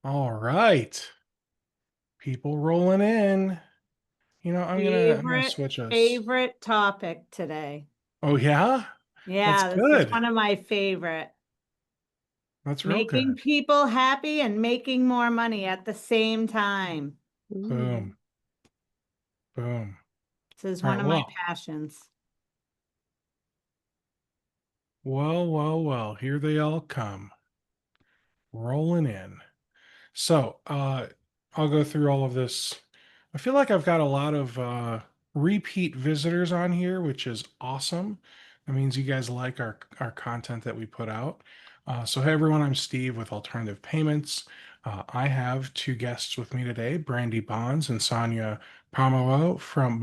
All right. People rolling in. I'm gonna Favorite, switch us. favorite topic today. Oh yeah? That's Yeah, this is good. one of my favorite. That's real Making good. people happy and making more money at the same time. Boom. Ooh. Boom. This is All one right. of my Well, passions. well. Here they all come. Rolling in. So, I'll go through all of this. I feel like I've got a lot of repeat visitors on here, which is awesome. That means you guys like our content that we put out. So, hey everyone, I'm Steve with Alternative Payments. I have two guests with me today, Brandi Bonds and Sonja Pomerleau from,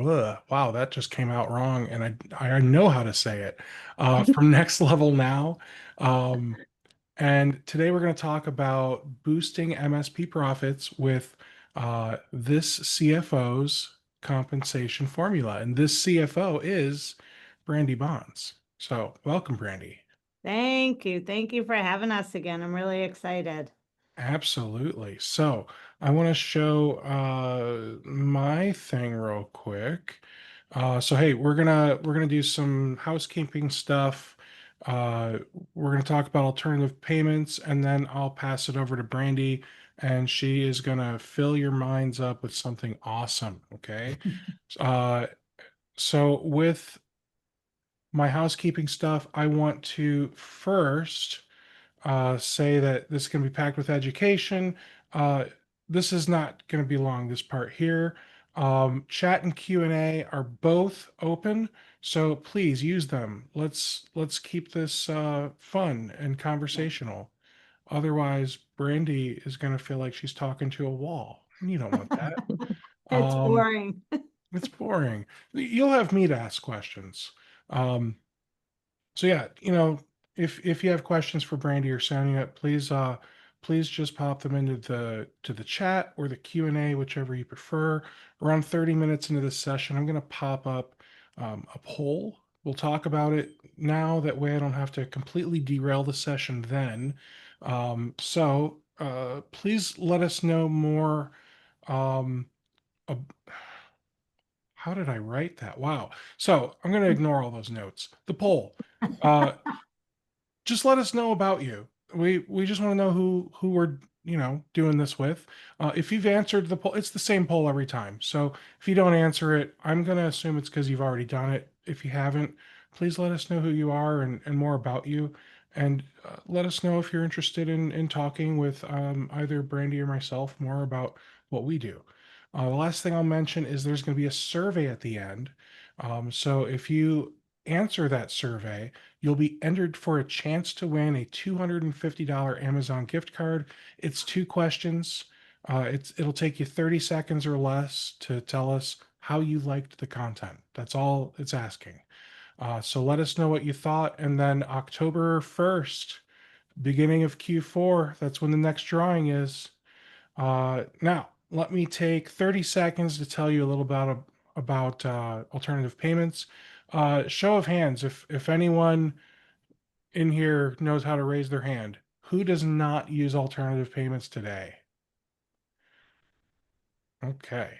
wow, that just came out wrong, and I know how to say it, from Next Level Now. Um, and today we're going to talk about boosting MSP profits with this CFO's compensation formula. And this CFO is Brandi Bonds. So welcome, Brandi. Thank you. Thank you for having us again. I'm really excited. Absolutely. So I want to show my thing real quick. So hey, we're gonna do some housekeeping stuff. Uh, we're gonna talk about alternative payments, and then I'll pass it over to Brandi, and she is gonna fill your minds up with something awesome. Okay. Uh, so with my housekeeping stuff, I want to first say that this can be packed with education. Uh, this is not going to be long, this part here. Chat and Q&A are both open, so please use them. Let's keep this fun and conversational. Otherwise, Brandi is going to feel like she's talking to a wall. You don't want that. It's Um, boring. it's boring. You'll have me to ask questions. Um, so yeah, if you have questions for Brandi or Sonia, please just pop them into the chat or the Q&A, whichever you prefer. Around 30 minutes into this session, I'm going to pop up a poll. We'll talk about it now. That way I don't have to completely derail the session then. Please let us know more. Um, ab- how did I write that? Wow. So I'm going to ignore all those notes. The poll. Uh, just let us know about you. We just want to know who we're doing this with. If you've answered the poll, it's the same poll every time. So if you don't answer it, I'm gonna assume it's because you've already done it. If you haven't, please let us know who you are and more about you, and let us know if you're interested in talking with either Brandi or myself more about what we do. The last thing I'll mention is there's going to be a survey at the end. So if you answer that survey, you'll be entered for a chance to win a $250 Amazon gift card. It's two questions. It'll take you 30 seconds or less to tell us how you liked the content. That's all it's asking. So let us know what you thought. And then October 1st, beginning of Q4, that's when the next drawing is. Now, let me take 30 seconds to tell you a little about alternative payments. Show of hands, if anyone in here knows how to raise their hand. Who does not use alternative payments today? Okay,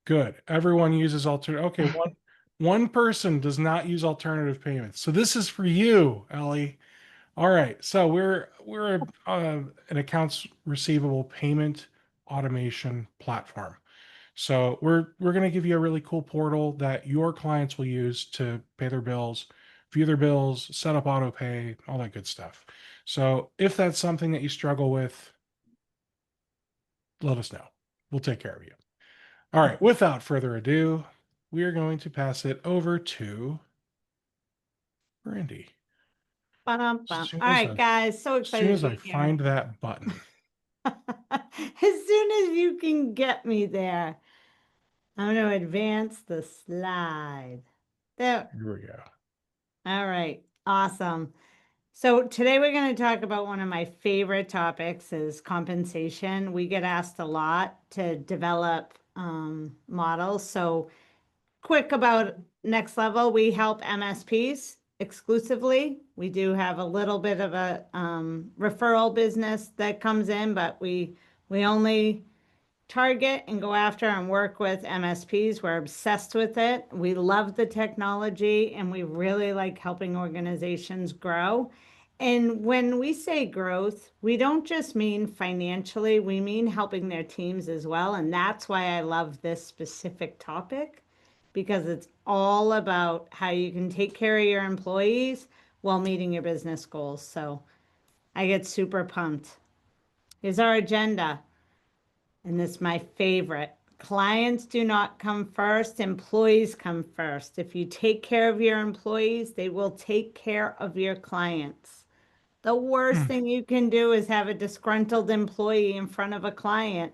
good. Everyone uses alternative. Okay, one person does not use alternative payments. So this is for you, Ellie. All right. So we're an accounts receivable payment automation platform. So we're going to give you a really cool portal that your clients will use to pay their bills, view their bills, set up auto pay, all that good stuff. So if that's something that you struggle with, let us know. We'll take care of you. All right, without further ado, we are going to pass it over to Brandi. As Ba-dum-bum. soon All as right, I, guys. So as soon excited to as I be here. find that button, As soon as you can get me there, I'm going to advance the slide. There. here we go. All right. Awesome. So today we're going to talk about one of my favorite topics is compensation. We get asked a lot to develop models. So quick about Next Level, we help MSPs exclusively We do have a little bit of a referral business that comes in, but we only target and go after and work with MSPs. We're obsessed with it. We love the technology and we really like helping organizations grow. And when we say growth, we don't just mean financially, we mean helping their teams as well. And that's why I love this specific topic, because it's all about how you can take care of your employees while meeting your business goals. So I get super pumped. Here's our agenda. And this is my favorite. Clients do not come first, employees come first. If you take care of your employees, they will take care of your clients. The worst Hmm. thing you can do is have a disgruntled employee in front of a client.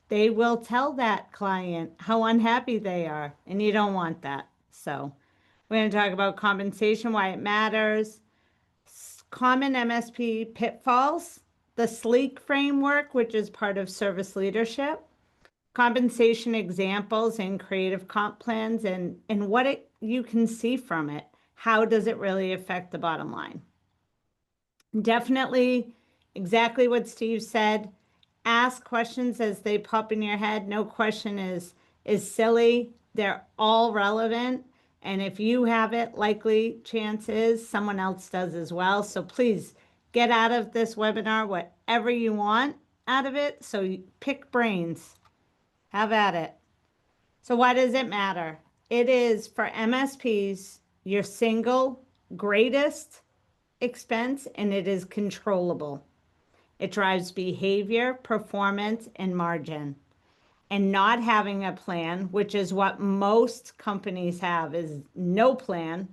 They will tell that client how unhappy they are, and you don't want that. So, we're going to talk about compensation, why it matters, common MSP pitfalls, the SLEEK framework, which is part of service leadership, compensation examples and creative comp plans, and what you can see from it. How does it really affect the bottom line? Definitely exactly what Steve said. Ask questions as they pop in your head. No question is silly. They're all relevant. And if you have it, likely chance is someone else does as well. So please get out of this webinar whatever you want out of it. So you pick brains. Have at it. So why does it matter? It is for MSPs your single greatest expense, and it is controllable. It drives behavior, performance, and margin. And not having a plan, which is what most companies have, is no plan,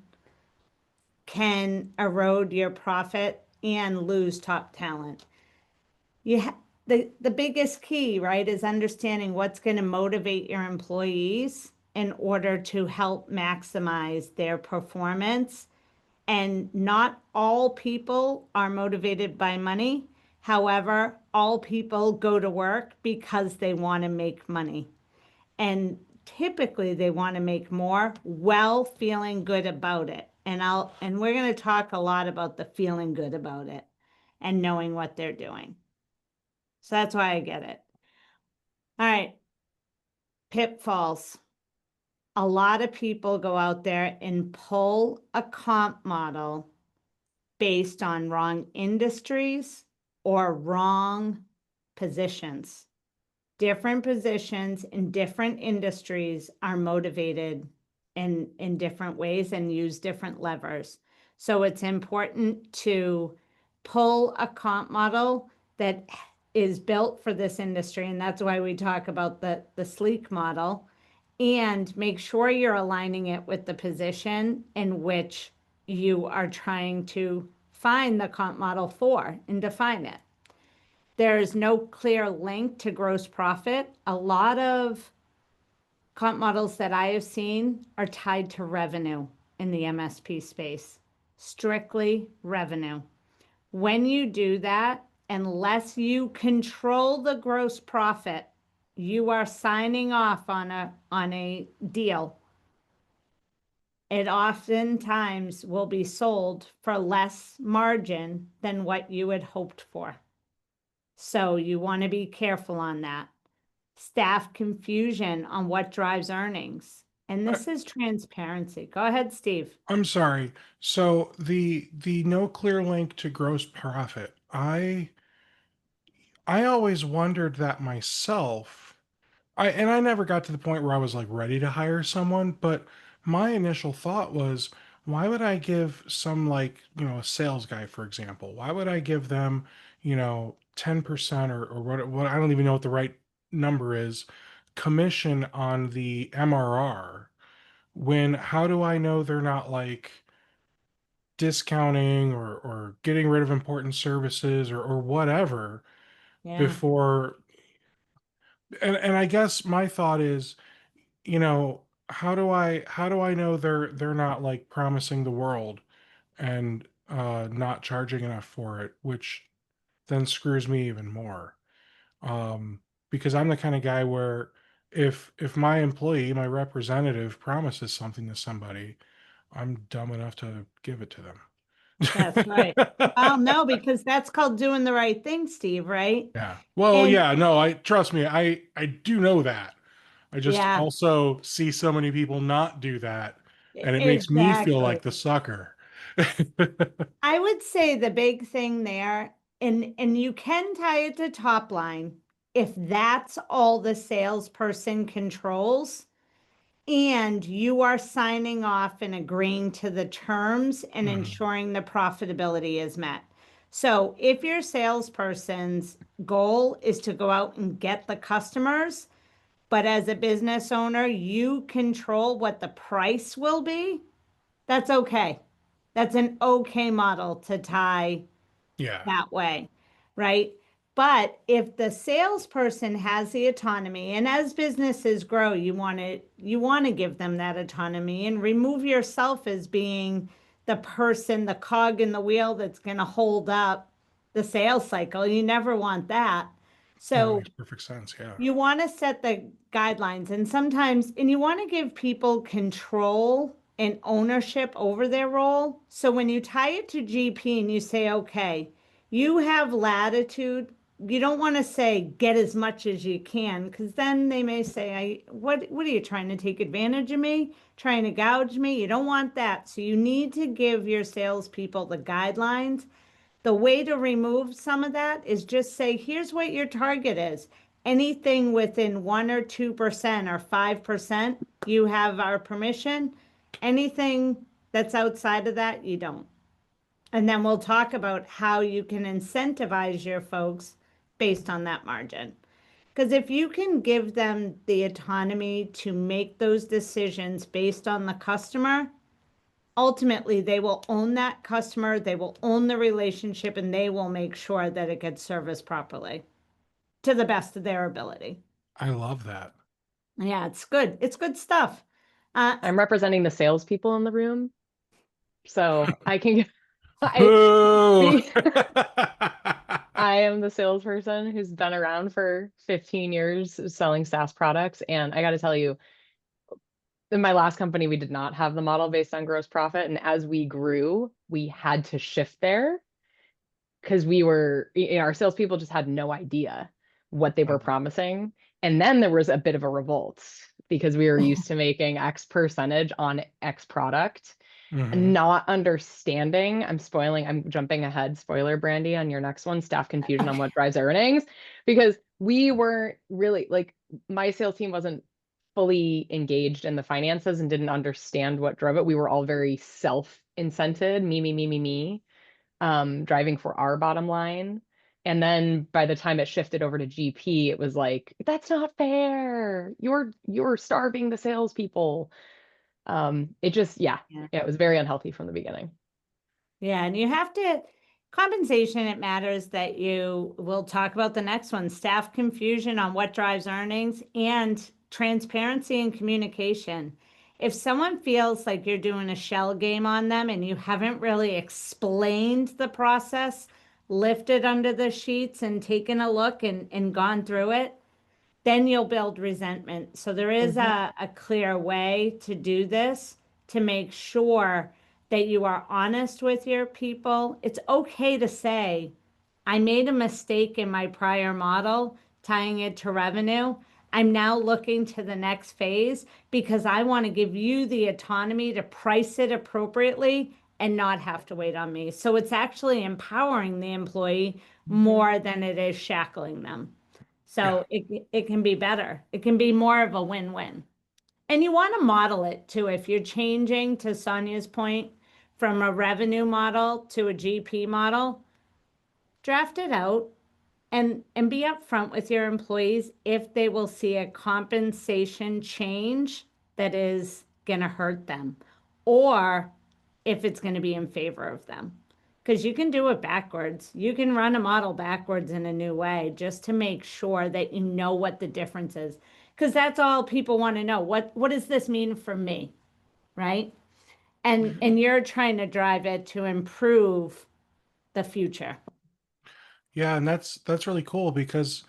can erode your profit and lose top talent. The biggest key, right, is understanding what's going to motivate your employees in order to help maximize their performance. And not all people are motivated by money. However, all people go to work because they want to make money. And typically they want to make more while feeling good about it. And we're going to talk a lot about the feeling good about it and knowing what they're doing. So that's why I get it. All right. Pitfalls. A lot of people go out there and pull a comp model based on wrong industries or wrong positions. Different positions in different industries are motivated in different ways and use different levers. So it's important to pull a comp model that is built for this industry. And that's why we talk about the SLEEK model, and make sure you're aligning it with the position in which you are trying to find the comp model for and define it. There's no clear link to gross profit. A lot of comp models that I have seen are tied to revenue in the MSP space, strictly revenue. When you do that, unless you control the gross profit, you are signing off on a deal. It oftentimes will be sold for less margin than what you had hoped for. So you want to be careful on that. Staff confusion on what drives earnings. And I, this is transparency. Go ahead, Steve. I'm sorry. So the no clear link to gross profit. I always wondered that myself. I never got to the point where I was like ready to hire someone, but my initial thought was, why would I give some, like, a sales guy, for example, why would I give them, 10% or what I don't even know what the right number is, commission on the MRR, when how do I know they're not like discounting or getting rid of important services or whatever Yeah. before. And I guess my thought is, how do I know they're not like promising the world and not charging enough for it, which then screws me even more. Because I'm the kind of guy where if my employee, my representative promises something to somebody, I'm dumb enough to give it to them. That's right. Well, no, because that's called doing the right thing, Steve, right? Yeah. Well, And yeah, no, I trust me, I do know that. I just yeah, also see so many people not do that, and it makes me feel like exactly. the sucker. I would say the big thing there, and you can tie it to top line if that's all the salesperson controls, and you are signing off and agreeing to the terms and Mhm. ensuring the profitability is met. So if your salesperson's goal is to go out and get the customers, but as a business owner, you control what the price will be, that's okay. That's an okay model to tie Yeah, that way, right? But if the salesperson has the autonomy, and as businesses grow, you want to give them that autonomy and remove yourself as being the person, the cog in the wheel that's going to hold up the sales cycle. You never want that. that So makes perfect sense. Yeah. you want to set the guidelines, and sometimes, and you want to give people control and ownership over their role. So when you tie it to GP and you say, okay, you have latitude, you don't want to say get as much as you can, because then they may say, what are you trying to take advantage of me? Trying to gouge me? You don't want that. So you need to give your salespeople the guidelines. The way to remove some of that is just say, here's what your target is. Anything within 1 or 2% or 5%, you have our permission. Anything that's outside of that, you don't. And then we'll talk about how you can incentivize your folks based on that margin. Because if you can give them the autonomy to make those decisions based on the customer, ultimately they will own that customer, they will own the relationship, and they will make sure that it gets serviced properly to the best of their ability. I love that. Yeah, it's good. It's good stuff. Uh, I'm representing the salespeople in the room, so I can I Boo! be I am the salesperson who's been around for 15 years selling SaaS products, and I got to tell you, in my last company, we did not have the model based on gross profit, and as we grew, we had to shift there because our salespeople just had no idea what they were promising. And then there was a bit of a revolt because we were used to making X percentage on X product, Mhm. not understanding. I'm jumping ahead, spoiler Brandi, on your next one, staff confusion on okay. what drives earnings, because we weren't really like my sales team wasn't fully engaged in the finances and didn't understand what drove it. We were all very self-incented, me, driving for our bottom line. And then by the time it shifted over to GP, it was like, that's not fair. You're starving the salespeople. It just, yeah, it was very unhealthy from the beginning. Yeah, and you have to compensation, it matters that you will talk about the next one, staff confusion on what drives earnings and transparency and communication. If someone feels like you're doing a shell game on them and you haven't really explained the process, lifted under the sheets and taken a look and gone through it, then you'll build resentment. So there is Mhm. a clear way to do this to make sure that you are honest with your people. It's okay to say, I made a mistake in my prior model, tying it to revenue. I'm now looking to the next phase because I want to give you the autonomy to price it appropriately and not have to wait on me. So it's actually empowering the employee more than it is shackling them. Yeah. So it can be better. It can be more of a win-win. And you want to model it too. If you're changing, to Sonja's point, from a revenue model to a GP model, draft it out and be upfront with your employees if they will see a compensation change that is going to hurt them or if it's going to be in favor of them. Because you can do it backwards. You can run a model backwards in a new way just to make sure that you know what the difference is. Because that's all people want to know. What does this mean for me? Right? And you're trying to drive it to improve the future. Yeah, and that's really cool because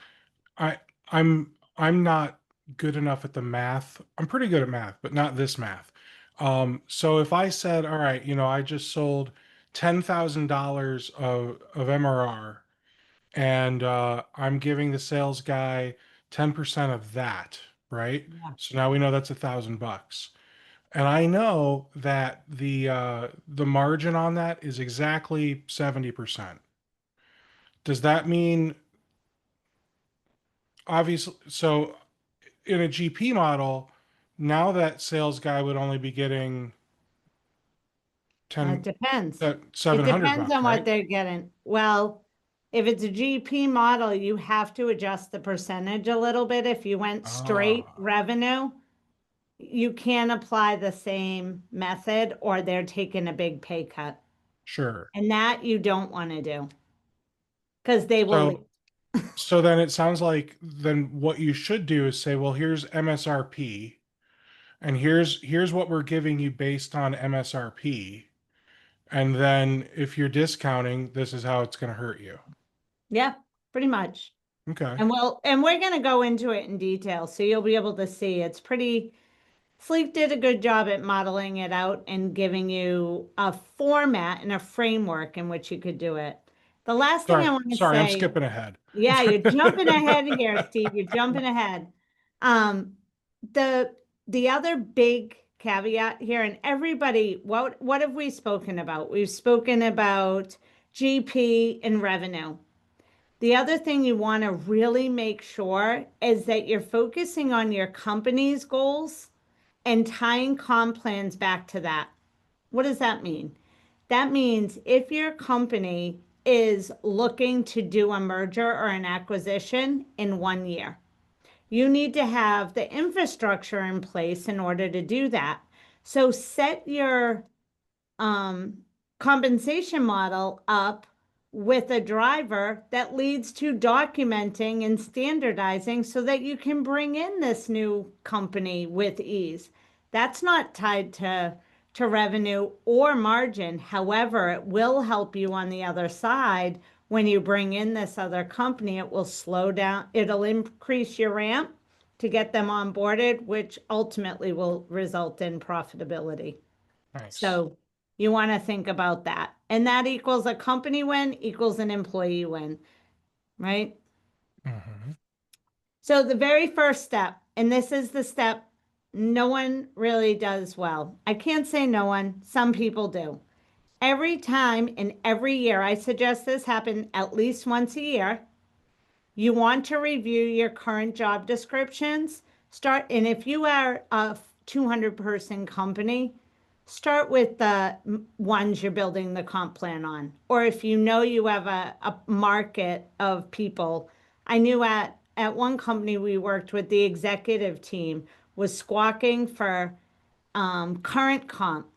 I I'm not good enough at the math. I'm pretty good at math, but not this math. So if I said, all right, I just sold $10,000 of MRR, and I'm giving the sales guy 10% of that, right? Yeah. So now we know that's $1,000. And I know that the margin on that is exactly 70%. Does that mean, obviously, so in a GP model, now that sales guy would only be getting It 10 depends. It 700 depends bucks, on what right? they're getting. Well, if it's a GP model, you have to adjust the percentage a little bit. If you went straight Ah, revenue, you can't apply the same method or they're taking a big pay cut. sure. And that you don't want to do because they will leave. So so then it sounds like then what you should do is say, well, here's MSRP, and here's what we're giving you based on MSRP. And then if you're discounting, this is how it's going to hurt you. Yeah, pretty much. Okay. And we're going to go into it in detail. So you'll be able to see it's pretty, Sleek did a good job at modeling it out and giving you a format and a framework in which you could do it. The last thing Sorry, I want to sorry, I'm say, skipping ahead. yeah, you're jumping ahead here, Steve. You're jumping ahead. Um, the the other big caveat here, and everybody, what have we spoken about? We've spoken about GP and revenue. The other thing you want to really make sure is that you're focusing on your company's goals and tying comp plans back to that. What does that mean? That means if your company is looking to do a merger or an acquisition in 1 year, you need to have the infrastructure in place in order to do that. So set your um, compensation model up with a driver that leads to documenting and standardizing so that you can bring in this new company with ease. That's not tied to revenue or margin. However, it will help you on the other side when you bring in this other company. It will slow down, it'll increase your ramp to get them onboarded, which ultimately will result in profitability. Nice. So you want to think about that. And that equals a company win equals an employee win, right? Hmm. So the very first step, and this is the step no one really does well. I can't say no one, some people do. Every time and every year, I suggest this happen at least once a year. You want to review your current job descriptions. Start, and if you are a 200-person company, start with the ones you're building the comp plan on. Or if you know you have a market of people, I knew at one company we worked with, the executive team was squawking for current comp.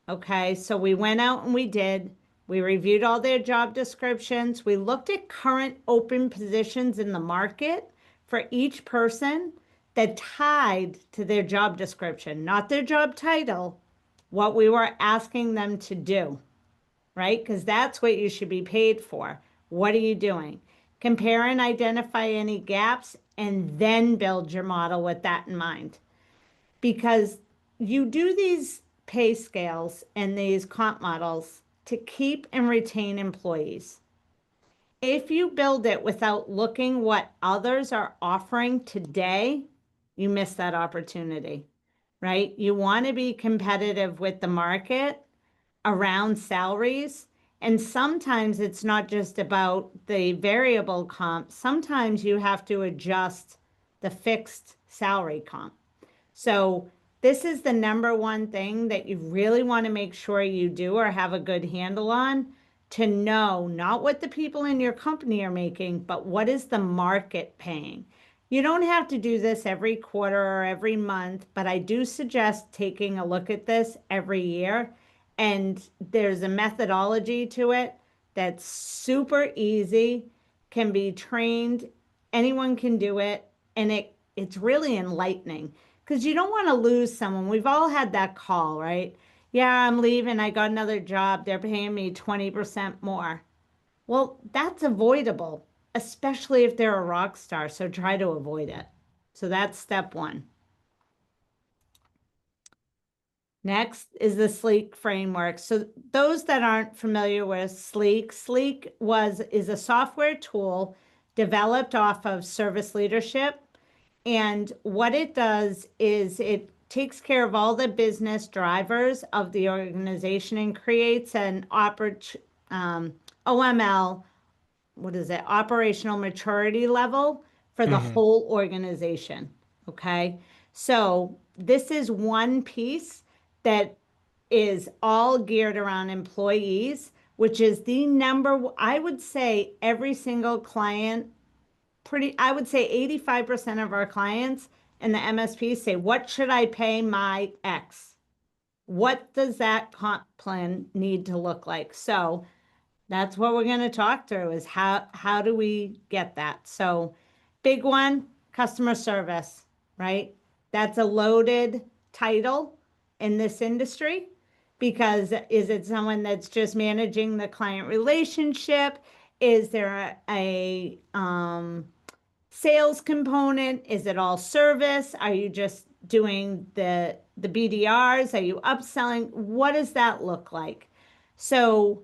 Okay, so we went out and we reviewed all their job descriptions. We looked at current open positions in the market for each person that tied to their job description, not their job title, what we were asking them to do, right? Because that's what you should be paid for. What are you doing? Compare and identify any gaps and then build your model with that in mind, because you do these pay scales and these comp models to keep and retain employees. If you build it without looking what others are offering today, you miss that opportunity, right? You want to be competitive with the market around salaries. And sometimes it's not just about the variable comp. Sometimes you have to adjust the fixed salary comp. So this is the number one thing that you really want to make sure you do or have a good handle on, to know not what the people in your company are making, but what is the market paying. You don't have to do this every quarter or every month, but I do suggest taking a look at this every year. And there's a methodology to it that's super easy, can be trained, anyone can do it, and it's really enlightening because you don't want to lose someone. We've all had that call, right? Yeah, I'm leaving. I got another job. They're paying me 20% more. Well, that's avoidable, especially if they're a rock star. So try to avoid it. So that's step one. Next is the Sleek framework. So those that aren't familiar with Sleek, is a software tool developed off of service leadership. And what it does is it takes care of all the business drivers of the organization and creates an OML, what is it, operational maturity level for the whole organization. Okay. So this is one piece that is all geared around employees, which is the I would say every single client, I would say 85% of our clients in the MSP say, what should I pay my X? What does that comp plan need to look like? So that's what we're going to talk through is how do we get that? So big one, customer service, right? That's a loaded title in this industry because is it someone that's just managing the client relationship? Is there a sales component? Is it all service? Are you just doing the BDRs? Are you upselling? What does that look like? So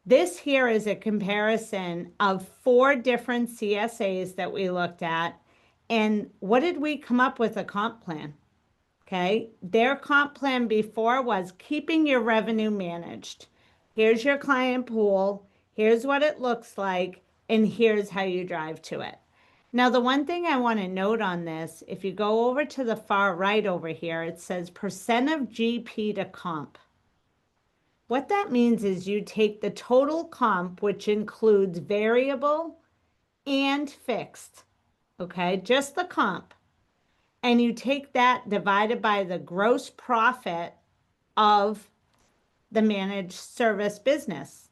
this here is a comparison of 4 different CSAs that we looked at. And what did we come up with a comp plan? Okay. Their comp plan before was keeping your revenue managed. Here's your client pool. Here's what it looks like. And here's how you drive to it. Now, the one thing I want to note on this, if you go over to the far right over here, it says percent of GP to comp. What that means is you take the total comp, which includes variable and fixed, okay, just the comp, and you take that divided by the gross profit of the managed service business.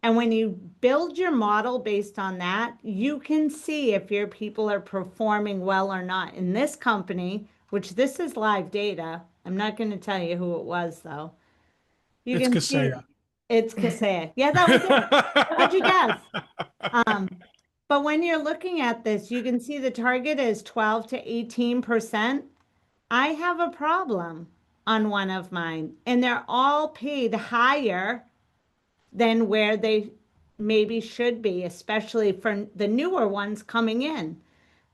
And when you build your model based on that, you can see if your people are performing well or not. In this company, which this is live data, I'm not going to tell you who it was though. You It's can see Kaseya. it's Kaseya. Yeah, that was it. How'd you guess? But when you're looking at this, you can see the target is 12 to 18%. I have a problem on one of mine, and they're all paid higher than where they maybe should be, especially for the newer ones coming in.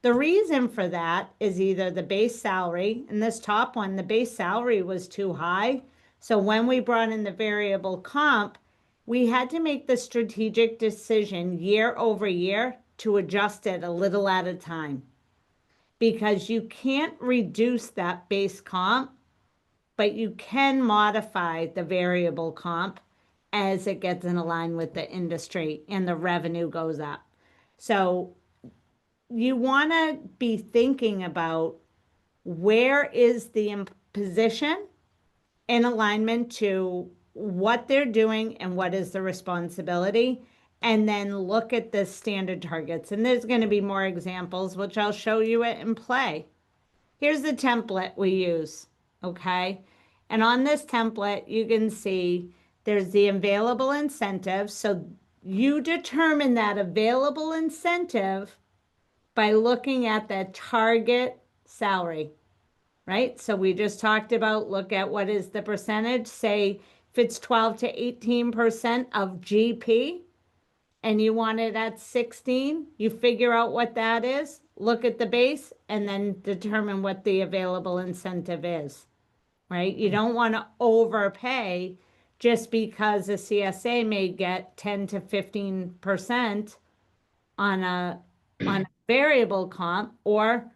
The reason for that is either the base salary, and this top one, the base salary was too high. So when we brought in the variable comp, we had to make the strategic decision year over year to adjust it a little at a time because you can't reduce that base comp, but you can modify the variable comp as it gets in line with the industry and the revenue goes up. So you want to be thinking about where is the position in alignment to what they're doing and what is the responsibility, and then look at the standard targets. And there's going to be more examples, which I'll show you it in play. Here's the template we use, okay? And on this template, you can see there's the available incentive. So you determine that available incentive by looking at the target salary, right? So we just talked about look at what is the percentage, say if it's 12 to 18% of GP and you want it at 16, you figure out what that is, look at the base, and then determine what the available incentive is, right? You don't want to overpay just because a CSA may get 10 to 15% on a variable comp, or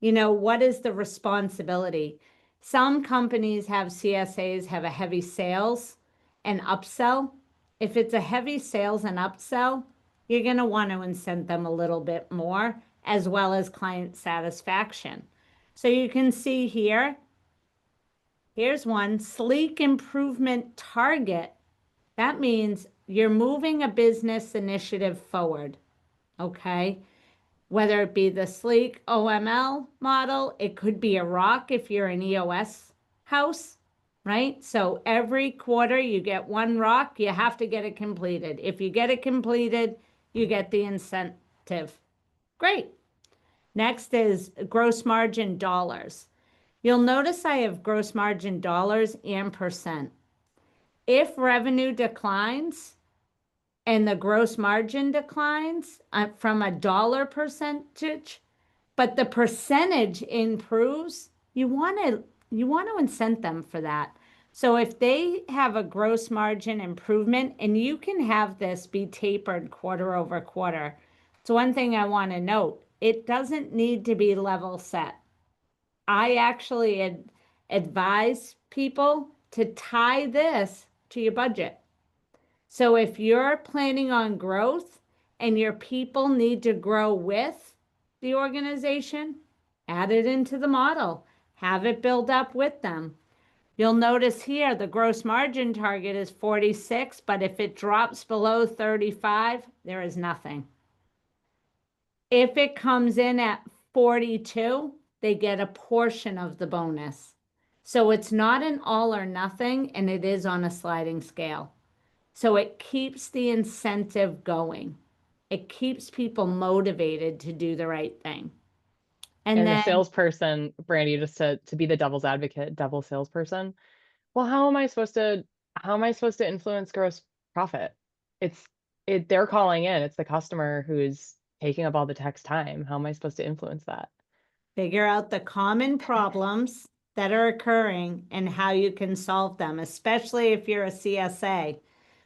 what is the responsibility? Some companies have CSAs have a heavy sales and upsell. If it's a heavy sales and upsell, you're going to want to incent them a little bit more, as well as client satisfaction. So you can see here, here's one, sleek improvement target. That means you're moving a business initiative forward, okay? Whether it be the sleek OML model, it could be a rock if you're an EOS house, right? So every quarter you get one rock, you have to get it completed. If you get it completed, you get the incentive. Great. Next is gross margin dollars. You'll notice I have gross margin dollars and percent. If revenue declines and the gross margin declines from a dollar percentage, but the percentage improves, you want to incent them for that. So if they have a gross margin improvement, and you can have this be tapered quarter over quarter. It's one thing I want to note. It doesn't need to be level set. I actually advise people to tie this to your budget. So if you're planning on growth and your people need to grow with the organization, add it into the model, have it build up with them. You'll notice here the gross margin target is 46, but if it drops below 35, there is nothing. If it comes in at 42, they get a portion of the bonus. So it's not an all or nothing, and it is on a sliding scale. So it keeps the incentive going. It keeps people motivated to do the right thing. And And the then salesperson, Brandi, just to be the devil's advocate, devil salesperson. Well, how am I supposed to influence gross profit? It's they're calling in. It's the customer who's taking up all the text time. How am I supposed to influence that? figure out the common problems that are occurring and how you can solve them, especially if you're a CSA.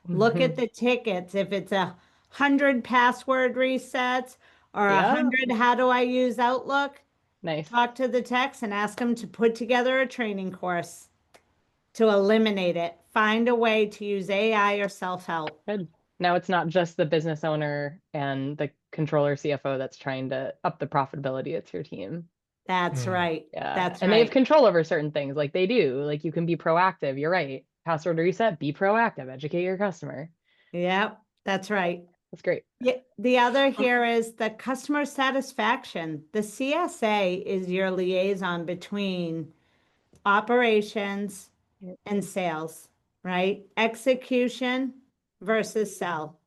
Look at the tickets. If it's 100 password resets or Yeah, 100 how do I use Outlook, nice. talk to the techs and ask them to put together a training course to eliminate it. Find a way to use AI or self-help. Good. Now it's not just the business owner and the controller CFO that's trying to up the profitability. It's your team. That's right. Yeah. That's And they have right. control over certain things. Like they do. Like you can be proactive. You're right. Password reset, be proactive, educate your customer. Yep, that's right. That's great. Yeah, the other here is the customer satisfaction. The CSA is your liaison between operations Yep. and sales, right? Execution versus sell.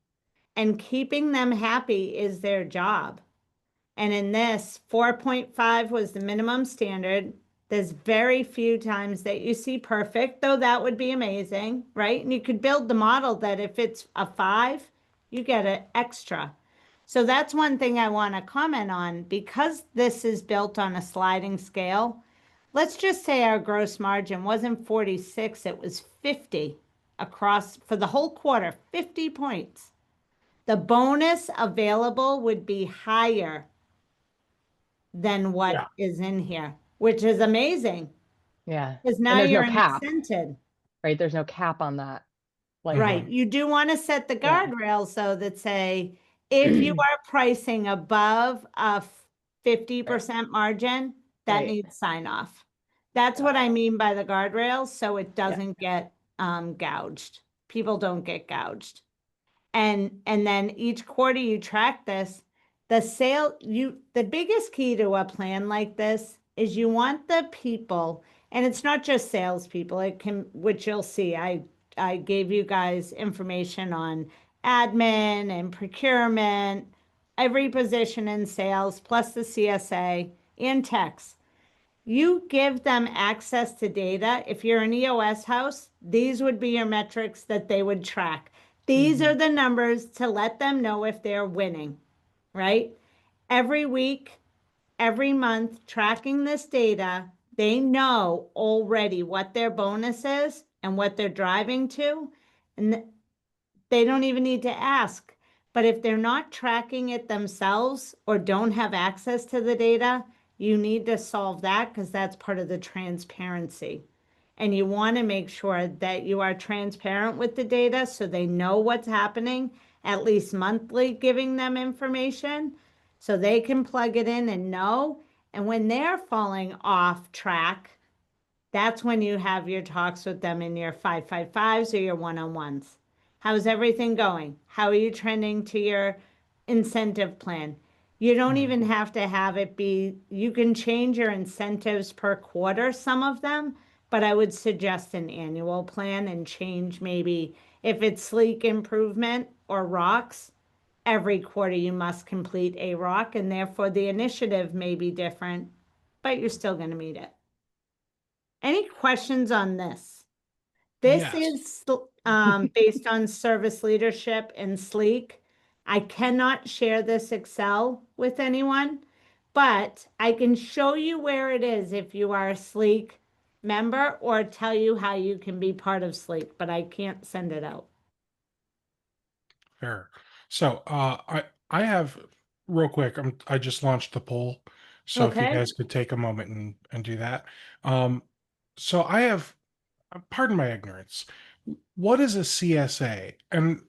And keeping them happy is their job. And in this, 4.5 was the minimum standard. There's very few times that you see perfect, though that would be amazing, right? And you could build the model that if it's a 5, you get an extra. So that's one thing I want to comment on. Because this is built on a sliding scale, let's just say our gross margin wasn't 46, it was 50 across for the whole quarter, 50 points. The bonus available would be higher than what Yeah. is in here, which is amazing Yeah. because And now there's no you're cap, incented. right? There's no cap on that. Like, Right. You do want to set the yeah. guardrails so that say, if you are pricing above a 50% margin, that Right. needs sign off. That's what Yeah. I mean by the guardrails, so it Yeah. doesn't get gouged. People don't get gouged. And then each quarter you track this. The biggest key to a plan like this is you want the people, and it's not just salespeople, it can, which you'll see. I gave you guys information on admin and procurement, every position in sales, plus the CSA and techs. You give them access to data. If you're an EOS house, these would be your metrics that they would track. These are the numbers to let them know if they're winning, right? Every week, every month, tracking this data, they know already what their bonus is and what they're driving to. And they don't even need to ask. But if they're not tracking it themselves or don't have access to the data, you need to solve that because that's part of the transparency. And you want to make sure that you are transparent with the data so they know what's happening, at least monthly, giving them information so they can plug it in and know. And when they're falling off track, that's when you have your talks with them in your 555s or your one-on-ones. How's everything going? How are you trending to your incentive plan? You don't even have to have it be, you can change your incentives per quarter, some of them, but I would suggest an annual plan and change maybe if it's sleek improvement or rocks, every quarter you must complete a rock and therefore the initiative may be different, but you're still going to meet it. Any questions on this? This Yes. is based on service leadership and Sleek. I cannot share this Excel with anyone, but I can show you where it is if you are a Sleek member, or tell you how you can be part of Sleek, but I can't send it out. Fair. So, I have real quick. I just launched the poll, so if you Okay. guys could take a moment and do that. Um, so I have, pardon my ignorance. What is a CSA, and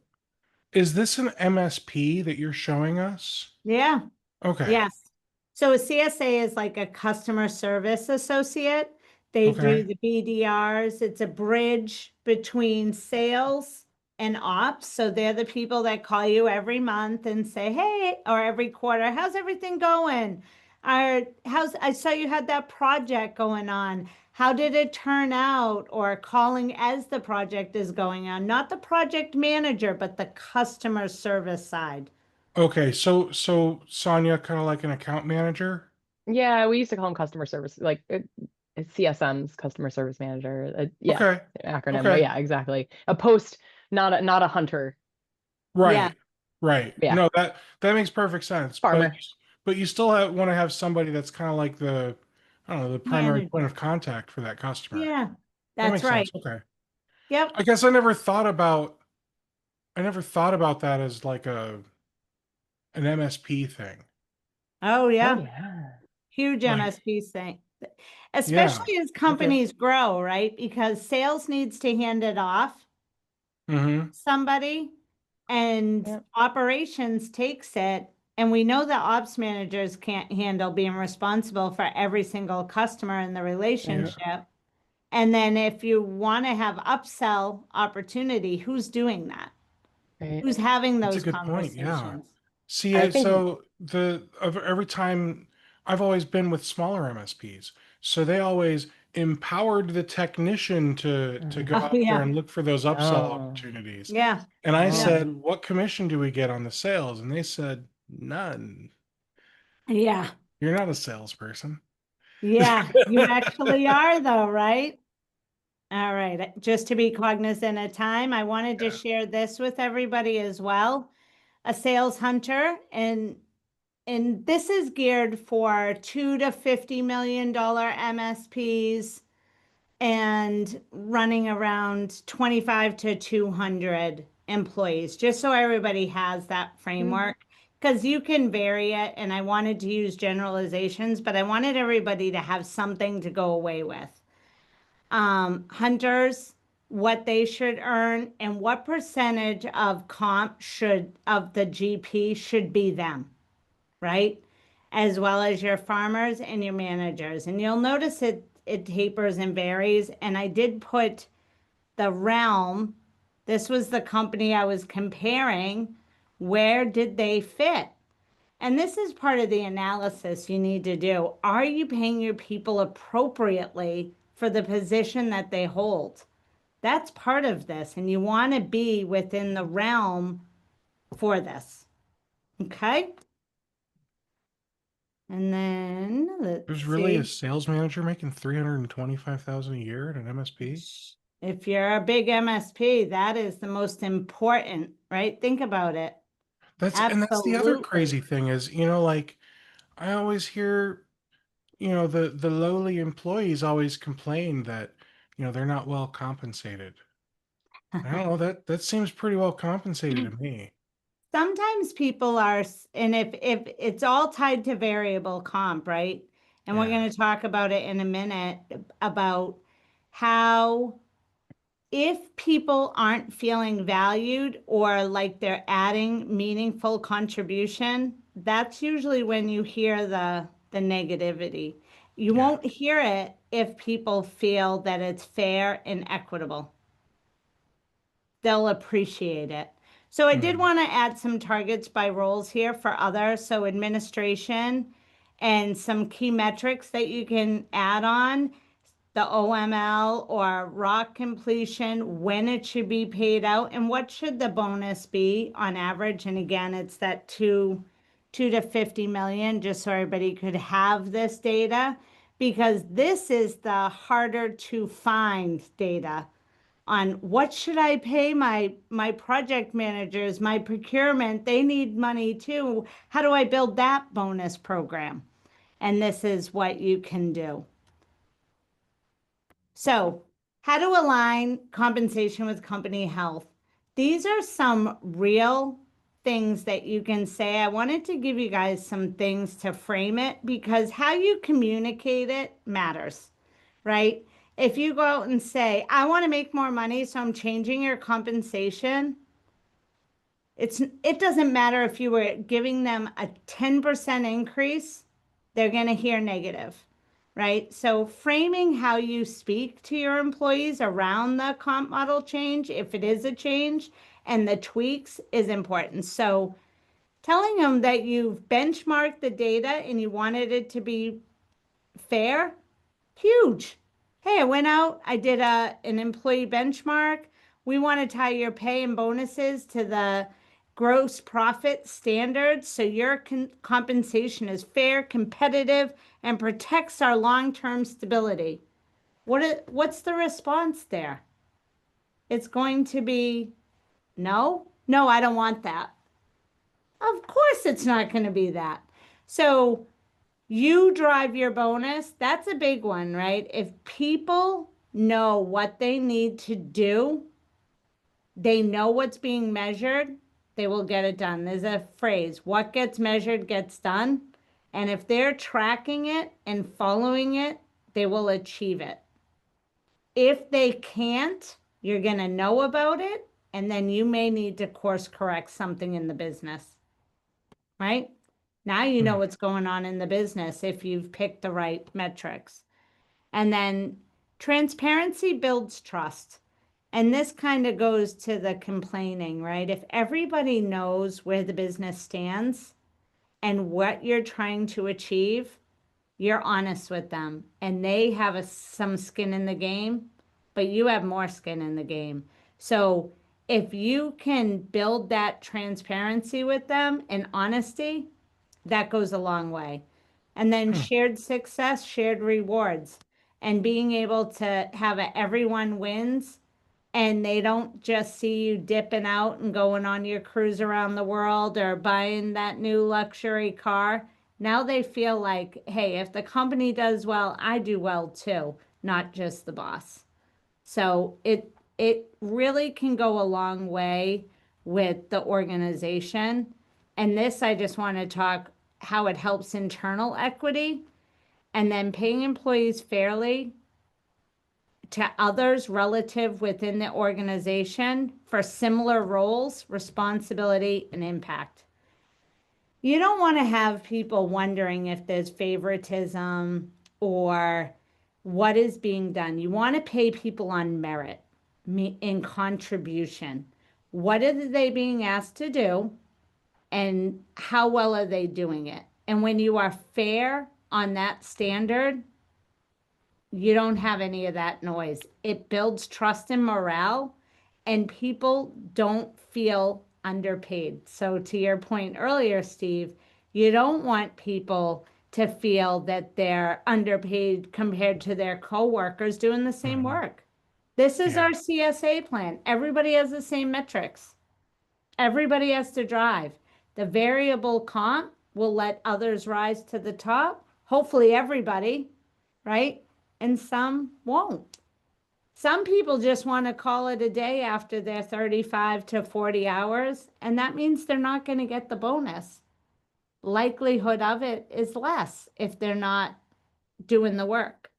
is this an MSP that you're showing us? Yeah. Okay. Yes. So a CSA is like a customer service associate. They do Okay. the BDRs. It's a bridge between sales and ops. So they're the people that call you every month and say, hey, or every quarter, how's everything going? I saw you had that project going on. How did it turn out? Or calling as the project is going on, not the project manager, but the customer service side. Okay. So Sonja, kind of like an account manager. Yeah, we used to call them customer service, like it's CSM's customer service manager. Yeah, Okay. acronym, but Okay. yeah, exactly. A post, not a hunter. Yeah. Right. Right. Yeah, No, that makes perfect sense. farmer. But you still want to have somebody that's kind of like the, I don't know, the primary point Manager. of contact for that customer. Yeah, That that's makes sense. right. Okay. Yep. I guess I never thought about that as like an MSP thing. Oh, Oh yeah. yeah. Huge Like, MSP thing, yeah. especially as Okay. companies grow, right? Because sales needs to hand it off Mm-hmm. somebody, and Yep. operations takes it. And we know that ops managers can't handle being responsible for every single customer in the Yeah. relationship. And then if you want to have upsell opportunity, who's doing that? Right. Who's having That's a those good point. Yeah. conversations? See, I think so every time I've always been with smaller MSPs, so they always empowered the technician to go Oh, out there yeah. and look for those upsell oh, opportunities. Yeah. And I Yeah. oh. said, "What commission do we get on the sales?" And they said, "None. Yeah. You're not a salesperson." Yeah. You actually are, though, right? All right. Just to be cognizant of time, I wanted to Yeah. share this with everybody as well. A sales hunter, and this is geared for $2 to $50 million MSPs and running around 25 to 200 employees, just so everybody has that framework. Because you can vary it, and I wanted to use generalizations, but I wanted everybody to have something to go away with. Hunters, what they should earn, and what percentage of comp should of the GP should be them, right? As well as your farmers and your managers. And you'll notice it tapers and varies. And I did put the realm. This was the company I was comparing. Where did they fit? And this is part of the analysis you need to do. Are you paying your people appropriately for the position that they hold? That's part of this. And you want to be within the realm for this. Okay. And then let's There's really a see. sales manager making 325,000 a year at an MSP. If you're a big MSP, that is the most important, right? Think about it. That's the other Absolutely. crazy thing is, like I always hear, the lowly employees always complain that, they're not well compensated. I don't know, that seems pretty well compensated to me. Sometimes people are, and if it's all tied to variable comp, right? And we're Yeah. going to talk about it in a minute about how, if people aren't feeling valued or like they're adding meaningful contribution, that's usually when you hear the negativity. You Yeah. won't hear it if people feel that it's fair and equitable. They'll appreciate it. So I did Mhm. want to add some targets by roles here for others. So administration and some key metrics that you can add on: the OML or rock completion, when it should be paid out, and what should the bonus be on average. And again, it's that two to 50 million, just so everybody could have this data. because this is the harder to find data on what should I pay my project managers, my procurement, they need money too. How do I build that bonus program? And this is what you can do. So, how to align compensation with company health. These are some real things that you can say. I wanted to give you guys some things to frame it because how you communicate it matters, right? If you go out and say, I want to make more money, so I'm changing your compensation, it doesn't matter if you were giving them a 10% increase, they're going to hear negative, right? So framing how you speak to your employees around the comp model change, if it is a change, and the tweaks is important. So telling them that you've benchmarked the data and you wanted it to be fair, huge. Hey, I went out, I did an employee benchmark. We want to tie your pay and bonuses to the gross profit standards so your compensation is fair, competitive, and protects our long-term stability. What's the response there? It's going to be no, no, I don't want that. Of course, it's not going to be that. So you drive your bonus. That's a big one, right? If people know what they need to do, they know what's being measured, they will get it done. There's a phrase, what gets measured gets done. And if they're tracking it and following it, they will achieve it. If they can't, you're going to know about it, and then you may need to course correct something in the business, right? Now you know what's going on in the business if you've picked the right metrics. And then transparency builds trust. And this kind of goes to the complaining, right? If everybody knows where the business stands and what you're trying to achieve, you're honest with them and they have some skin in the game, but you have more skin in the game. So if you can build that transparency with them and honesty, that goes a long way. And then shared success, shared rewards, and being able to have everyone wins and they don't just see you dipping out and going on your cruise around the world or buying that new luxury car. Now they feel like, hey, if the company does well, I do well too, not just the boss. So it really can go a long way with the organization. And this, I just want to talk how it helps internal equity and then paying employees fairly to others relative within the organization for similar roles, responsibility, and impact. You don't want to have people wondering if there's favoritism or what is being done. You want to pay people on merit, in contribution. What are they being asked to do and how well are they doing it? And when you are fair on that standard, you don't have any of that noise. It builds trust and morale, and people don't feel underpaid. So, to your point earlier, Steve, you don't want people to feel that they're underpaid compared to their coworkers doing the same work. This is our CSA plan. Everybody has the same metrics. Everybody has to drive. The variable comp will let others rise to the top. Hopefully, everybody, right? And some won't. Some people just want to call it a day after their 35 to 40 hours, and that means they're not going to get the bonus. Likelihood of it is less if they're not doing the work.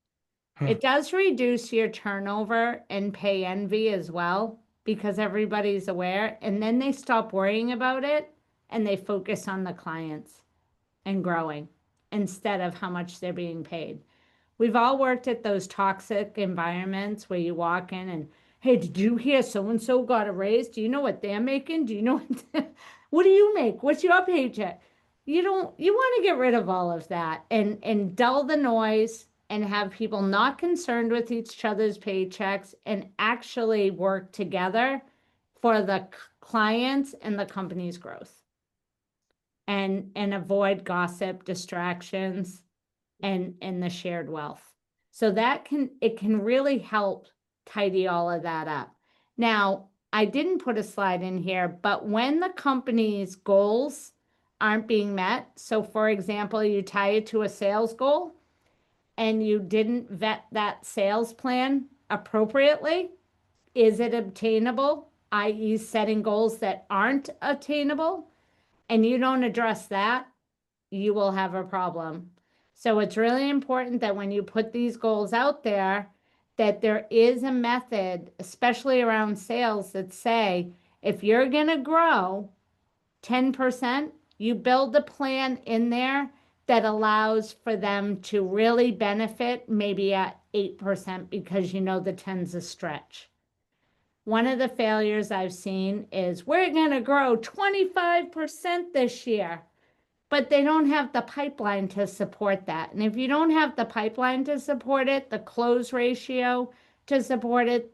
It does reduce your turnover and pay envy as well because everybody's aware, and then they stop worrying about it and they focus on the clients and growing instead of how much they're being paid. We've all worked at those toxic environments where you walk in and, hey, did you hear so-and-so got a raise? Do you know what they're making? Do you know what do you make? What's your paycheck? You want to get rid of all of that and dull the noise and have people not concerned with each other's paychecks and actually work together for the clients and the company's growth and avoid gossip, distractions. and the shared wealth. So it can really help tidy all of that up. Now, I didn't put a slide in here, but when the company's goals aren't being met, so for example, you tie it to a sales goal and you didn't vet that sales plan appropriately, is it obtainable, i.e., setting goals that aren't attainable, and you don't address that, you will have a problem. So it's really important that when you put these goals out there, that there is a method, especially around sales, that say, if you're going to grow 10%, you build a plan in there that allows for them to really benefit maybe at 8% because you know the 10's a stretch. One of the failures I've seen is we're going to grow 25% this year, but they don't have the pipeline to support that. And if you don't have the pipeline to support it, the close ratio to support it,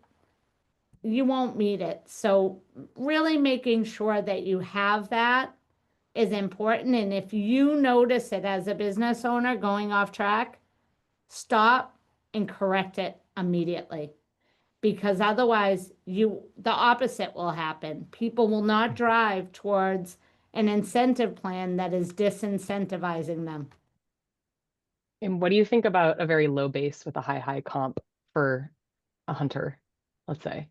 you won't meet it. So really making sure that you have that is important. And if you notice it as a business owner going off track, stop and correct it immediately. Because otherwise the opposite will happen. People will not drive towards an incentive plan that is disincentivizing them. And what do you think about a very low base with a high comp for a hunter, let's say?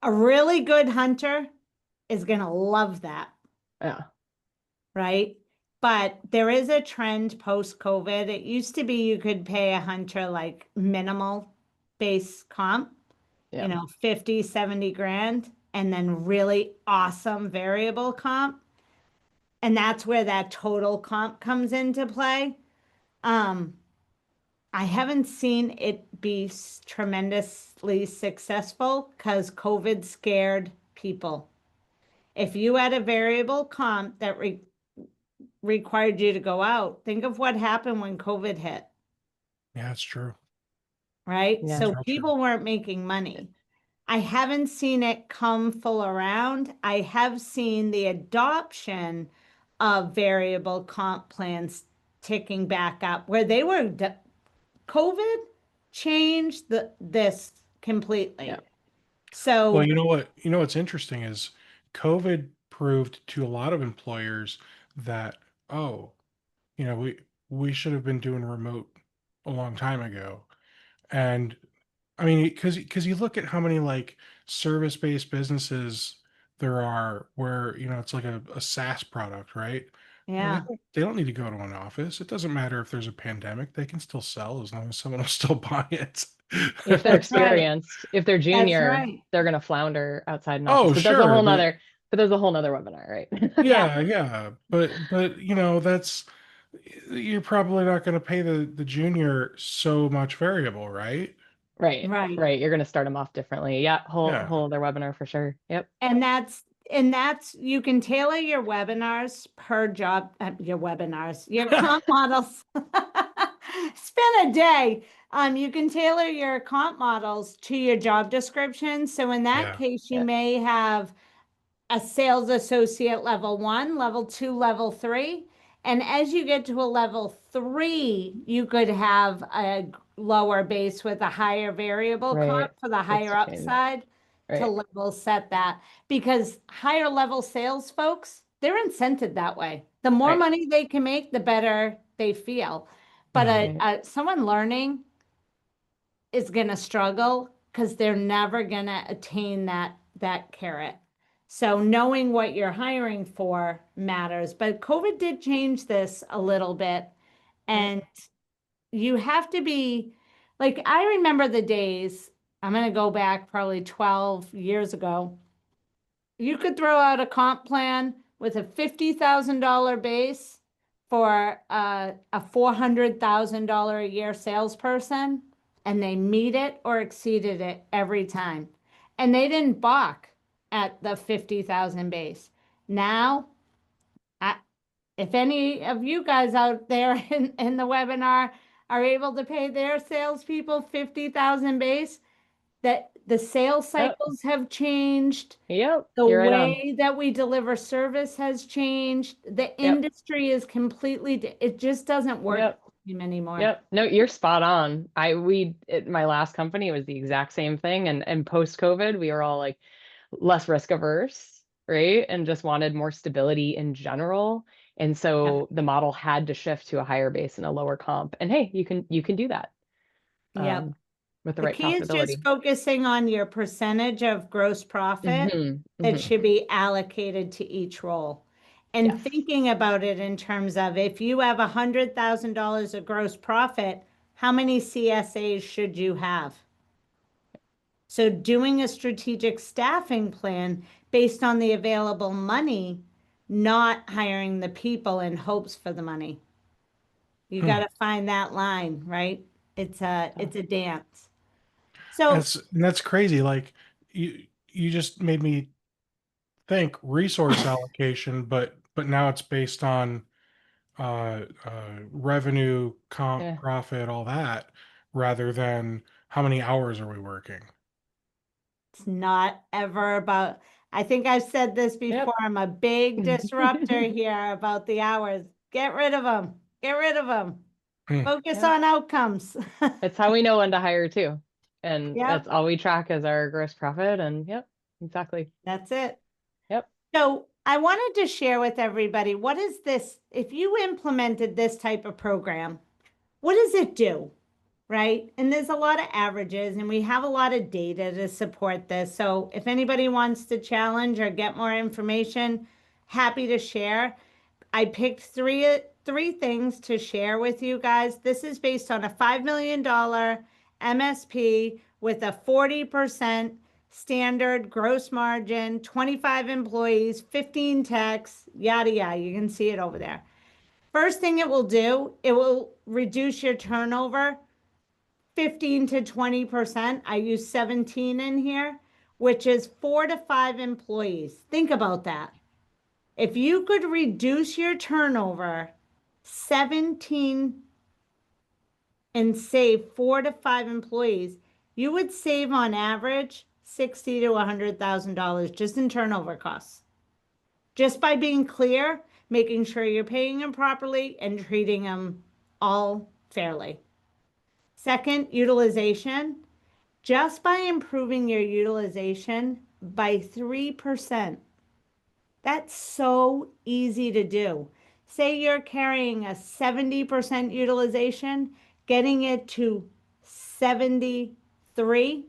A really good hunter is going to love that, Yeah. right? But there is a trend post-COVID. It used to be you could pay a hunter like minimal base comp, Yeah. you know, 50, 70 grand, and then really awesome variable comp. And that's where that total comp comes into play. I haven't seen it be tremendously successful because COVID scared people. If you had a variable comp that required you to go out, think of what happened when COVID hit, Yeah, it's true. right? Yeah. So Real true. people weren't making money. I haven't seen it come full around. I have seen the adoption of variable comp plans ticking back up where they were COVID changed this completely. Yeah. So Well, you know what? You know what's interesting is COVID proved to a lot of employers that, oh, you know, we should have been doing remote a long time ago. And I mean, because you look at how many like service-based businesses there are where, you know, it's like a SaaS product, right? Where yeah, they don't need to go to an office. It doesn't matter if there's a pandemic, they can still sell as long as someone will still buy it. If they're that's right. experienced, if they're That's junior, right. they're gonna flounder outside an office. Oh, But that's a sure, whole nother, but there's a whole nother webinar, right? Yeah, yeah. But you know, that's you're probably not going to pay the junior so much variable, right? Right, right. right. You're gonna start them off differently. Yeah, Yeah. whole other webinar for sure. Yep. And that's you can tailor your webinars per job, your comp models. Spend a day. You can tailor your comp models to your job description. So in that Yeah. case, you Yeah. may have a sales associate level 1, level 2, level 3. And as you get to a level 3, you could have a lower base with a higher variable Right. comp for the That's higher the change. upside to Right. level set that. Because higher level sales folks, they're incented that way. The more Right. money they can make, the better they feel. But Mhm. Right. someone learning is going to struggle because they're never going to attain that carrot. So knowing what you're hiring for matters. But COVID did change this a little bit. And you have to be like, I remember the days, I'm going to go back probably 12 years ago. You could throw out a comp plan with a $50,000 base for a $400,000 a year salesperson, and they meet it or exceeded it every time. And they didn't balk at the 50,000 base. Now, I, if any of you guys out there in the webinar are able to pay their salespeople 50,000 base, that The sales Yep. cycles have changed. Yep. The You're right on. way that we deliver service has changed. The Yep. industry is completely, it just doesn't work Yep. the same anymore. Yep. No, you're spot on. My last company was the exact same thing. And post COVID, we were all like less risk averse, right? And just wanted more stability in general. And Yep. so the model had to shift to a higher base and a lower comp. And hey, you can do that Yep. um, with the The right key is just profitability. focusing on your percentage of gross profit that Hmm. should be allocated to each role. And Yes. thinking about it in terms of if you have $100,000 of gross profit, how many CSAs should you have? So doing a strategic staffing plan based on the available money, not hiring the people in hopes for the money. You got Hmm. to find that line, right? It's a dance. And So that's crazy. Like you just made me think resource allocation, but now it's based on revenue, comp, Yeah. profit, all that, rather than how many hours are we working. it's not ever about, I think I've said this before, Yep. I'm a big disruptor here about the hours. Get rid of them. Get rid of them. Hmm. Focus Yep. on outcomes. It's how we know when to hire too. And Yep, that's all we track is our gross profit. And yep, exactly. that's it. Yep. So I wanted to share with everybody, what is this? If you implemented this type of program, what does it do? Right? And there's a lot of averages, and we have a lot of data to support this. So if anybody wants to challenge or get more information, happy to share. I picked three things to share with you guys. This is based on a $5 million MSP with a 40% standard gross margin, 25 employees, 15 techs, yada yada. You can see it over there. First thing it will do, it will reduce your turnover 15 to 20%. I use 17 in here, which is 4 to 5 employees. Think about that. If you could reduce your turnover 17 and save 4 to 5 employees, you would save on average 60 to $100,000 just in turnover costs. Just by being clear, making sure you're paying them properly and treating them all fairly. Second, utilization. Just by improving your utilization by 3%. That's so easy to do. Say you're carrying a 70% utilization, getting it to 73,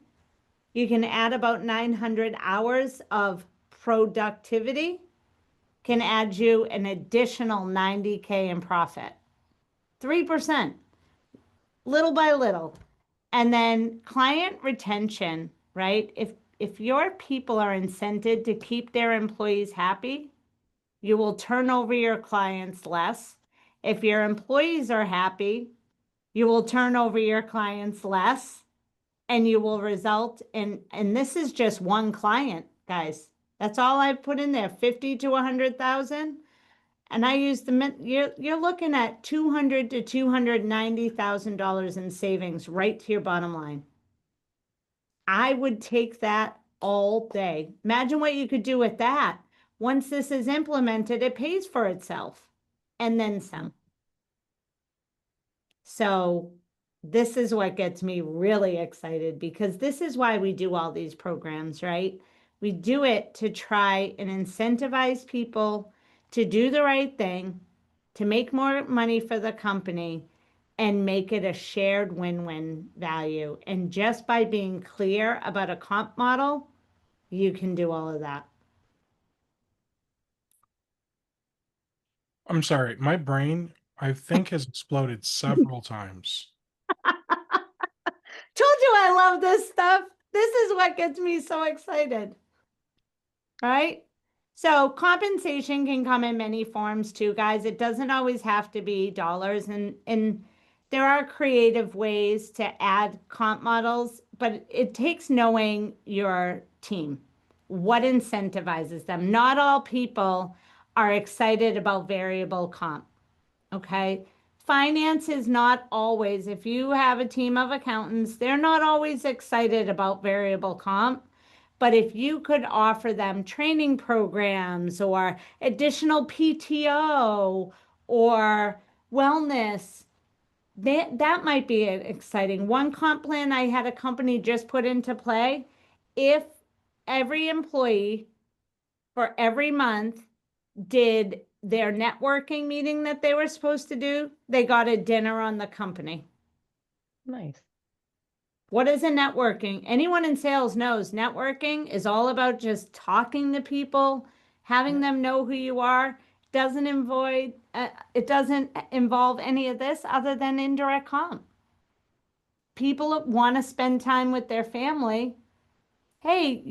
you can add about 900 hours of productivity, can add you an additional 90K in profit. 3%, little by little. And then client retention, right? If your people are incented to keep their employees happy, you will turn over your clients less. If your employees are happy, you will turn over your clients less, and you will result in, and this is just one client, guys. That's all I put in there, 50 to 100,000. And I use you're looking at 200 to $290,000 in savings right to your bottom line. I would take that all day. Imagine what you could do with that. Once this is implemented, it pays for itself and then some. So this is what gets me really excited, because this is why we do all these programs, right? We do it to try and incentivize people to do the right thing, to make more money for the company, and make it a shared win-win value. And just by being clear about a comp model, you can do all of that. I'm sorry, my brain, I think, has exploded several times. Told you I love this stuff. This is what gets me so excited. Right? So compensation can come in many forms too, guys. It doesn't always have to be dollars, and there are creative ways to add comp models, but it takes knowing your team, what incentivizes them. Not all people are excited about variable comp. Okay. finance is not always, if you have a team of accountants, they're not always excited about variable comp. But if you could offer them training programs or additional PTO or wellness, that might be exciting. One comp plan I had a company just put into play. If every employee for every month did their networking meeting that they were supposed to do, they got a dinner on the company. Nice. What is a networking? Anyone in sales knows networking is all about just talking to people, having them know who you are. It doesn't involve any of this other than indirect comp. People want to spend time with their family. Hey,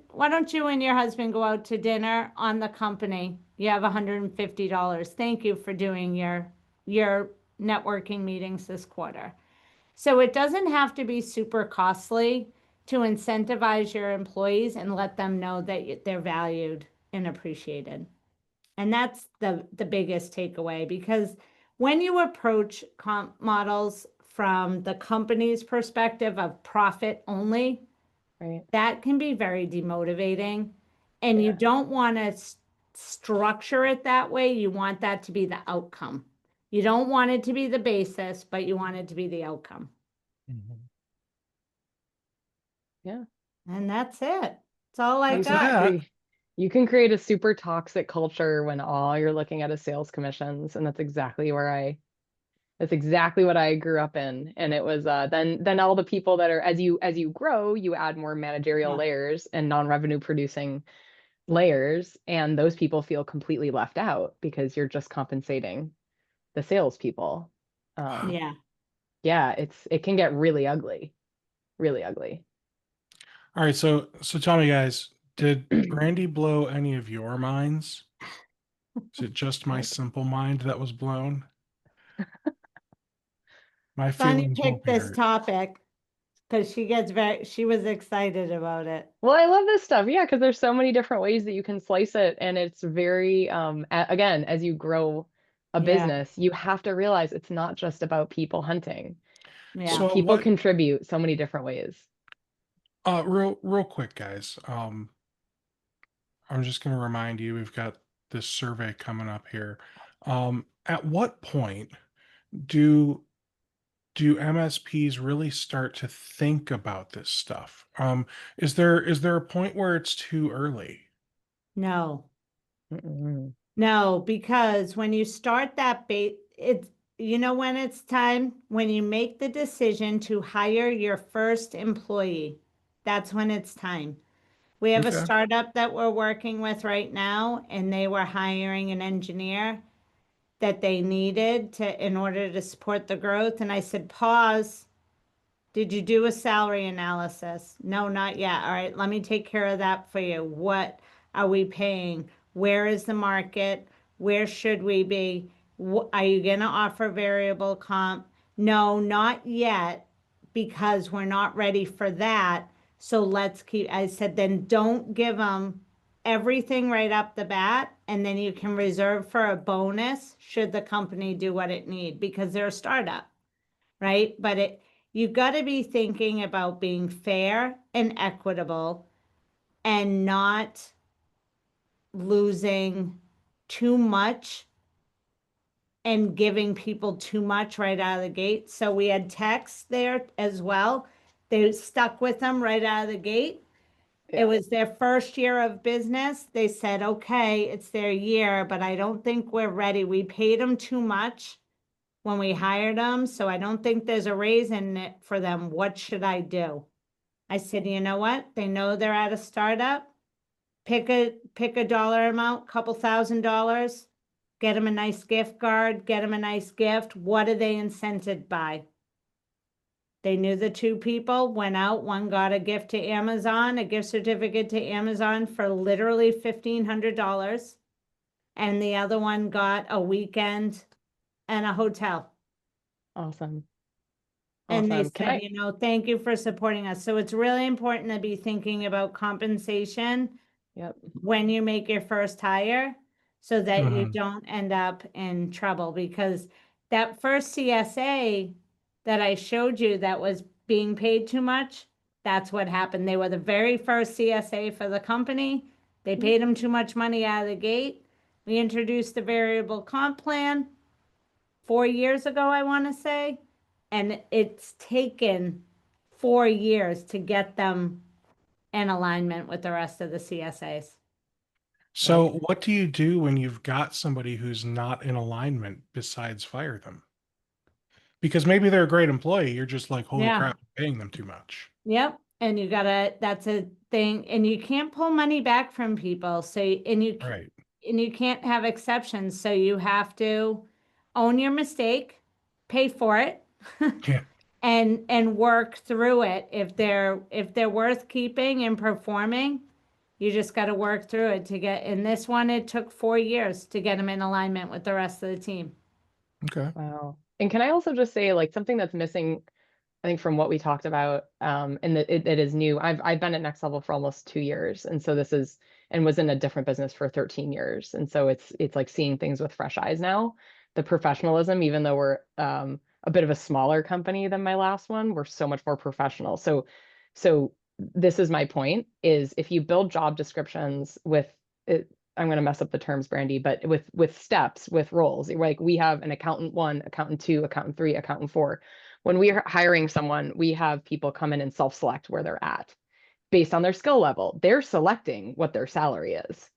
why don't you and your husband go out to dinner on the company? You have $150. Thank you for doing your networking meetings this quarter. So it doesn't have to be super costly to incentivize your employees and let them know that they're valued and appreciated. And that's the biggest takeaway, because when you approach comp models from the company's perspective of profit only, Right. that can be very demotivating. And you don't want to structure it that way. You want that to be the outcome. You don't want it to be the basis, but you want it to be the outcome. Yeah. And that's it. That's all I That's got. it. You can create a super toxic culture when all you're looking at is sales commissions, and that's exactly what I grew up in. And it was then all the people that are, as you grow, you add more managerial Yeah. layers and non-revenue producing layers, and those people feel completely left out because you're just compensating the salespeople. Yeah. Yeah, it can get really ugly, really ugly. All right, so tell me, guys, did Brandi blow any of your minds? Is it just my simple mind that was blown? My Sonny feelings won't picked be this hurt. topic because she was excited about it. Well, I love this stuff. Yeah, because there's so many different ways that you can slice it. And it's very, again, as you grow a Yeah. business, you have to realize it's not just about people hunting. Yeah. So People what? contribute so many different ways. Real quick, guys. I'm just going to remind you, we've got this survey coming up here. At what point do MSPs really start to think about this stuff? Is there a point where it's too early? No. Mm-mm. No, because when you start that when it's time, when you make the decision to hire your first employee, that's when it's time. We have a Okay. startup that we're working with right now, and they were hiring an engineer that they needed in order to support the growth. And I said, pause. Did you do a salary analysis? No, not yet. All right, let me take care of that for you. What are we paying? Where is the market? Where should we be? Are you going to offer variable comp? No, not yet, because we're not ready for that. So I said, then don't give them everything right up the bat, and then you can reserve for a bonus should the company do what it need, because they're a startup, right? But you've got to be thinking about being fair and equitable and not losing too much and giving people too much right out of the gate. So we had techs there as well. They stuck with them right out of the gate. It Yeah. was their first year of business. They said, okay, it's their year, but I don't think we're ready. We paid them too much when we hired them, so I don't think there's a raise in it for them. What should I do? I said, you know what? They know they're at a startup. Pick a dollar amount, couple $1,000. Get them a nice gift card. Get them a nice gift. What are they incented by? They knew the two people, went out. One got a gift to Amazon, a gift certificate to Amazon for literally $1,500, and the other one got a weekend and a hotel. Awesome. And they Awesome. said, thank you for supporting us. So it's really important to be thinking about compensation Yep. when you make your first hire, so that you Mhm. don't end up in trouble, because that first CSA that I showed you that was being paid too much, that's what happened. They were the very first CSA for the company. They paid them too much money out of the gate. We introduced the variable comp plan 4 years ago, I want to say, and it's taken 4 years to get them in alignment with the rest of the CSAs. So what do you do when you've got somebody who's not in alignment besides fire them? Because maybe they're a great employee. You're just like, holy Yeah. crap, I'm paying them too much. Yep. And you gotta, that's a thing, and you can't pull money back from people. So, Right. and you can't have exceptions. So you have to own your mistake, pay for it, Yeah. and work through it. If they're worth keeping and performing, you just got to work through it to get, in this one, it took 4 years to get them in alignment with the rest of the team. Okay. Wow. And can I also just say, like, something that's missing, I think, from what we talked about, and that it is new. I've been at Next Level for almost 2 years, and so this is, and was in a different business for 13 years, and so it's like seeing things with fresh eyes now. The professionalism, even though we're a bit of a smaller company than my last one, we're so much more professional. So this is my point: is if you build job descriptions with it, I'm going to mess up the terms, Brandi, but with steps, with roles, like we have an accountant 1, accountant 2, accountant 3, accountant 4. When we are hiring someone, we have people come in and self-select where they're at based on their skill level. They're selecting what their salary is,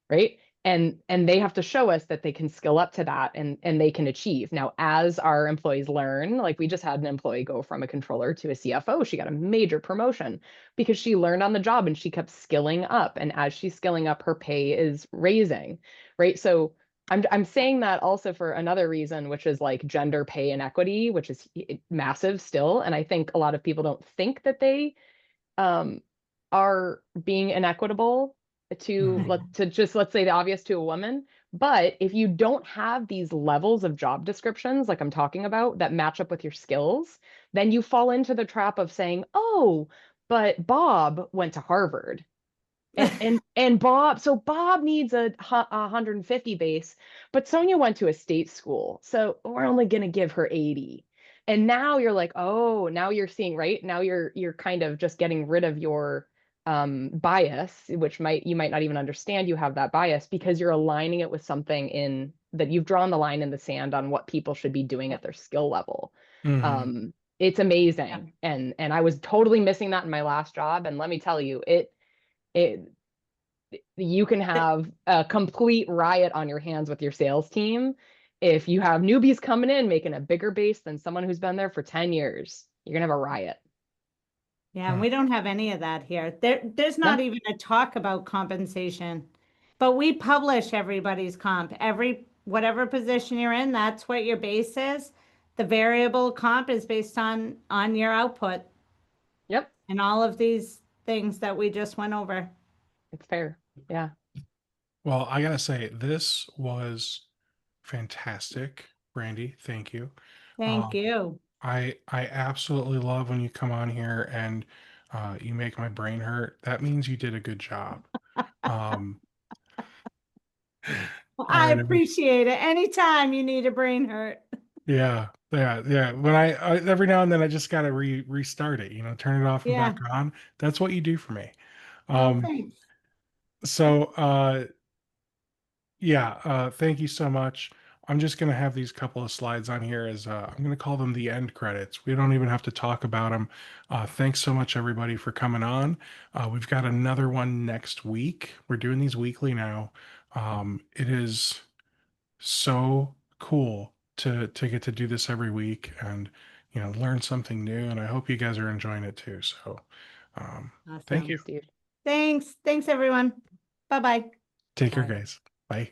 right? And they have to show us that they can skill up to that and they can achieve. Now, as our employees learn, like we just had an employee go from a controller to a CFO, she got a major promotion because she learned on the job and she kept skilling up. And as she's skilling up, her pay is raising, right? So I'm saying that also for another reason, which is like gender pay inequity, which is massive still. And I think a lot of people don't think that they um, are being inequitable to let's say the obvious to a woman. But if you don't have these levels of job descriptions, like I'm talking about, that match up with your skills, then you fall into the trap of saying, "Oh, but Bob went to Harvard." And Bob needs a 150 base, but Sonja went to a state school, so we're only going to give her 80. And now you're like, oh, now you're seeing, right? Now you're kind of just getting rid of your bias, which you might not even understand you have that bias because you're aligning it with something in that you've drawn the line in the sand on what people should be doing at their skill level. Mhm. It's amazing. And I was totally missing that in my last job. And let me tell you, it you can have a complete riot on your hands with your sales team if you have newbies coming in making a bigger base than someone who's been there for 10 years. You're gonna have a riot. Yeah, and we don't have any of that here. There's not even a talk about compensation, but we publish everybody's comp. Whatever position you're in, that's what your base is. The variable comp is based on your output Yep, and all of these things that we just went over. it's fair. Yeah. Well, I gotta say, this was fantastic, Brandi. Thank you. Thank Um, you. I absolutely love when you come on here and you make my brain hurt. That means you did a good job. Um, Well, all I right, appreciate it. Anytime you need a brain hurt. yeah. When I every now and then I just gotta restart it, turn it off and back Yeah. on. That's what you do for me. Oh, Um, thanks. so yeah, thank you so much. I'm just going to have these couple of slides on here as I'm going to call them the end credits. We don't even have to talk about them. Thanks so much, everybody, for coming on. We've got another one next week. We're doing these weekly now. It is so cool to get to do this every week and learn something new. And I hope you guys are enjoying it too. So thank Thank Awesome. you. you, Steve. Thanks. Thanks, everyone. Bye-bye. Take care, Bye. guys. Bye.